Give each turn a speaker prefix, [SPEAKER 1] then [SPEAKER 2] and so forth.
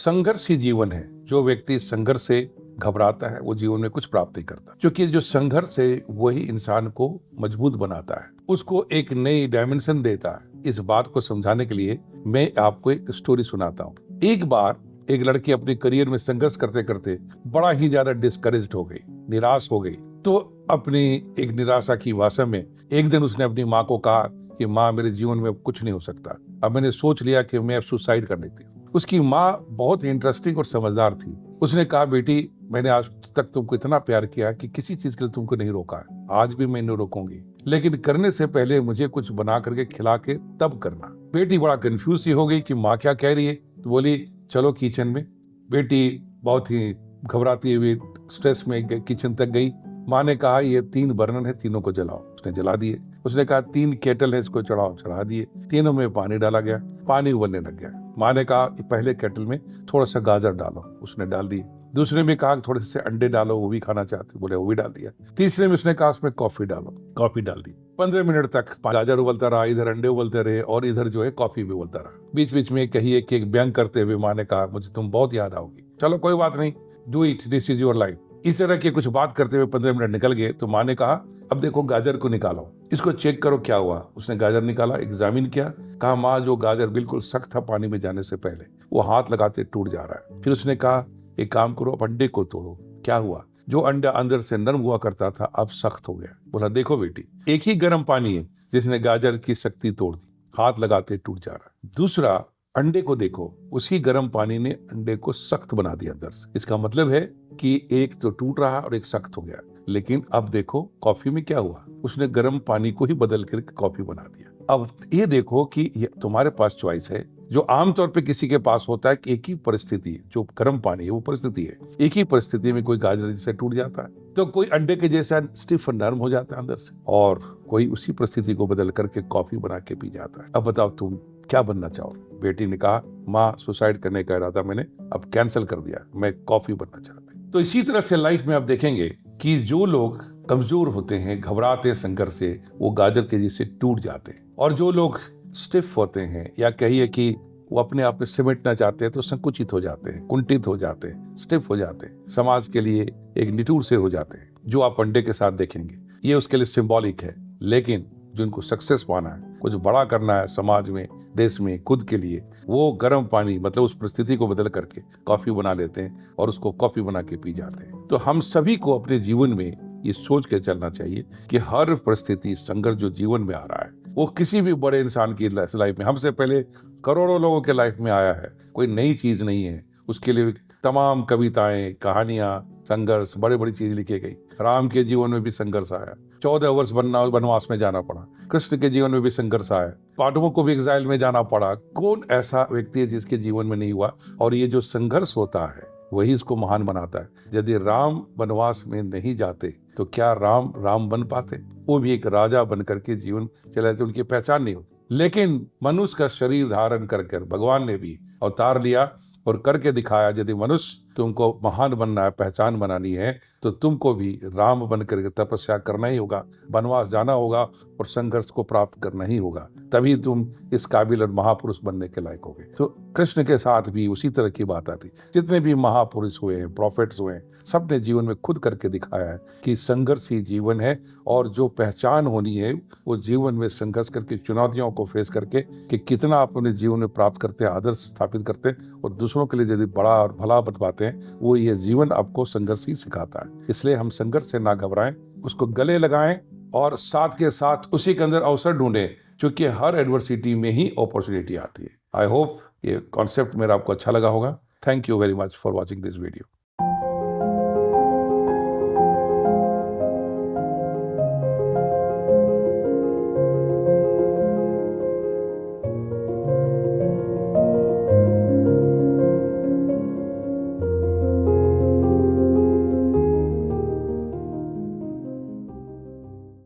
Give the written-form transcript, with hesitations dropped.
[SPEAKER 1] संघर्ष ही जीवन है। जो व्यक्ति संघर्ष से घबराता है वो जीवन में कुछ प्राप्त नहीं करता, क्योंकि जो संघर्ष है वही इंसान को मजबूत बनाता है, उसको एक नई डायमेंशन देता है। इस बात को समझाने के लिए मैं आपको एक स्टोरी सुनाता हूँ। एक बार एक लड़की अपने करियर में संघर्ष करते करते बड़ा ही ज्यादा डिस्करेज्ड हो गई, निराश हो गई। तो अपनी एक निराशा की भाषा में एक दिन उसने अपनी माँ को कहा कि माँ, मेरे जीवन में कुछ नहीं हो सकता, अब मैंने सोच लिया कि मैं अब सुसाइड कर लेती हूँ। उसकी माँ बहुत ही इंटरेस्टिंग और समझदार थी। उसने कहा, बेटी, मैंने आज तक तुमको इतना प्यार किया कि किसी चीज के लिए तुमको नहीं रोका है, आज भी मैं नहीं रोकूंगी, लेकिन करने से पहले मुझे कुछ बना करके खिला के तब करना। बेटी बड़ा कंफ्यूज सी हो गई कि माँ क्या कह रही है, तो बोली चलो किचन में। बेटी बहुत ही घबराती हुई स्ट्रेस में किचन तक गई। माँ ने कहा, ये 3 बर्नर है, तीनों को जलाओ। उसने जला दिए। उसने कहा 3 केटल है, इसको चढ़ाओ। चढ़ा दिए। तीनों में पानी डाला गया, पानी उबलने लग गया। माँ ने कहा पहले केटल में थोड़ा सा गाजर डालो, उसने डाल दिए। दूसरे में कहा थोड़े से अंडे डालो, वो भी खाना चाहते, बोले वो भी डाल दिया। तीसरे में उसने कहा उसमें कॉफी डालो, कॉफी डाल दी। 15 मिनट तक गाजर उबलता रहा, इधर अंडे उबलते रहे और इधर जो है कॉफी भी उबलता रहा। बीच बीच में कही एक व्यंग करते हुए माँ ने कहा, मुझे तुम बहुत याद आओगी, चलो कोई बात नहीं, do it, this is your life. इस तरह के कुछ बात करते हुए 15 मिनट निकल गए। तो माँ ने कहा, अब देखो गाजर को निकालो, इसको चेक करो क्या हुआ। उसने गाजर निकाला, एग्जामिन किया। कहा, माँ, जो गाजर बिल्कुल सख्त था पानी में जाने से पहले, वो हाथ लगाते टूट जा रहा है। फिर उसने कहा, एक काम करो, अब अंडे को तोड़ो। क्या हुआ? जो अंडा अंदर से नरम हुआ करता था अब सख्त हो गया। बोला, देखो बेटी, एक ही गर्म पानी है जिसने गाजर की शक्ति तोड़ दी, हाथ लगाते टूट जा रहा है। दूसरा, अंडे को देखो, उसी गर्म पानी ने अंडे को सख्त बना दिया अंदर से। इसका मतलब है कि एक तो टूट रहा और एक सख्त हो गया। लेकिन अब देखो कॉफी में क्या हुआ, उसने गर्म पानी को ही बदल कर कॉफी बना दिया। अब ये देखो कि ये तुम्हारे पास चॉइस है। जो आमतौर पे किसी के पास होता है कि एक ही परिस्थिति है, जो गर्म पानी है वो परिस्थिति है, एक ही परिस्थिति में कोई गाजर जैसे टूट जाता है, तो कोई अंडे के जैसा स्टिफ और नरम हो जाता है अंदर से, और कोई उसी परिस्थिति को बदल करके कॉफी बना के पी जाता है। अब बताओ तुम क्या बनना चाहोगे? बेटी ने कहा, माँ, सुसाइड करने का इरादा मैंने अब कैंसिल कर दिया, मैं कॉफी बनना चाहती। तो इसी तरह से लाइफ में आप देखेंगे कि जो लोग कमजोर होते हैं, घबराते हैं संघर्ष से, वो गाजर के जैसे टूट जाते हैं। और जो लोग स्टिफ होते हैं, या कहिए कि वो अपने आप में सिमटना चाहते हैं, तो संकुचित हो जाते हैं, कुंठित हो जाते हैं, स्टिफ हो जाते हैं, समाज के लिए एक निठुर से हो जाते हैं। जो आप अंडे के साथ देखेंगे ये उसके लिए सिंबॉलिक है। लेकिन जिनको सक्सेस पाना है, कुछ बड़ा करना है समाज में, देश में, खुद के लिए, वो गर्म पानी मतलब उस परिस्थिति को बदल करके कॉफी बना लेते हैं और उसको कॉफी बना के पी जाते हैं। तो हम सभी को अपने जीवन में ये सोच के चलना चाहिए कि हर परिस्थिति, संघर्ष जो जीवन में आ रहा है, वो किसी भी बड़े इंसान की लाइफ में, हमसे पहले करोड़ों लोगों के लाइफ में आया है, कोई नई चीज नहीं है। उसके लिए तमाम कविताएं, कहानियां, संघर्ष, बड़ी बड़ी चीज लिखी गई। राम के जीवन में भी संघर्ष आया, 14 वर्ष वनवास में जाना पड़ा। कृष्ण के जीवन में भी संघर्ष आया, पांडवों को भी एग्जाइल में जाना पड़ा। कौन ऐसा व्यक्ति है जिसके जीवन में नहीं हुआ? और ये जो संघर्ष होता है वही इसको महान बनाता है। यदि राम वनवास में नहीं जाते तो क्या राम बन पाते? वो भी एक राजा बन करके जीवन चलाते, उनकी पहचान नहीं होती। लेकिन मनुष्य का शरीर धारण कर भगवान ने भी अवतार लिया और करके दिखाया। यदि मनुष्य तुमको महान बनना है, पहचान बनानी है, तो तुमको भी राम बन करके तपस्या करना ही होगा, वनवास जाना होगा और संघर्ष को प्राप्त करना ही होगा। तभी तुम इस काबिल और महापुरुष बनने के लायक होगे। तो कृष्ण के साथ भी उसी तरह की बात आती। जितने भी महापुरुष हुए हैं, प्रॉफिट्स हुए हैं, सबने जीवन में खुद करके दिखाया है कि संघर्ष ही जीवन है। और जो पहचान होनी है वो जीवन में संघर्ष करके, चुनौतियों को फेस करके, कि कितना आप अपने जीवन में प्राप्त करते हैं, आदर्श स्थापित करते हैं और दूसरों के लिए यदि बड़ा और भला बन पाते हैं, वो ये जीवन आपको संघर्ष ही सिखाता है। इसलिए हम संघर्ष से ना घबराएं, उसको गले लगाएं और साथ के साथ उसी के अंदर अवसर ढूंढें, क्योंकि हर एडवर्सिटी में ही अपॉर्चुनिटी आती है। आई होप ये कॉन्सेप्ट मेरा आपको अच्छा लगा होगा। Thank you very much for watching this video.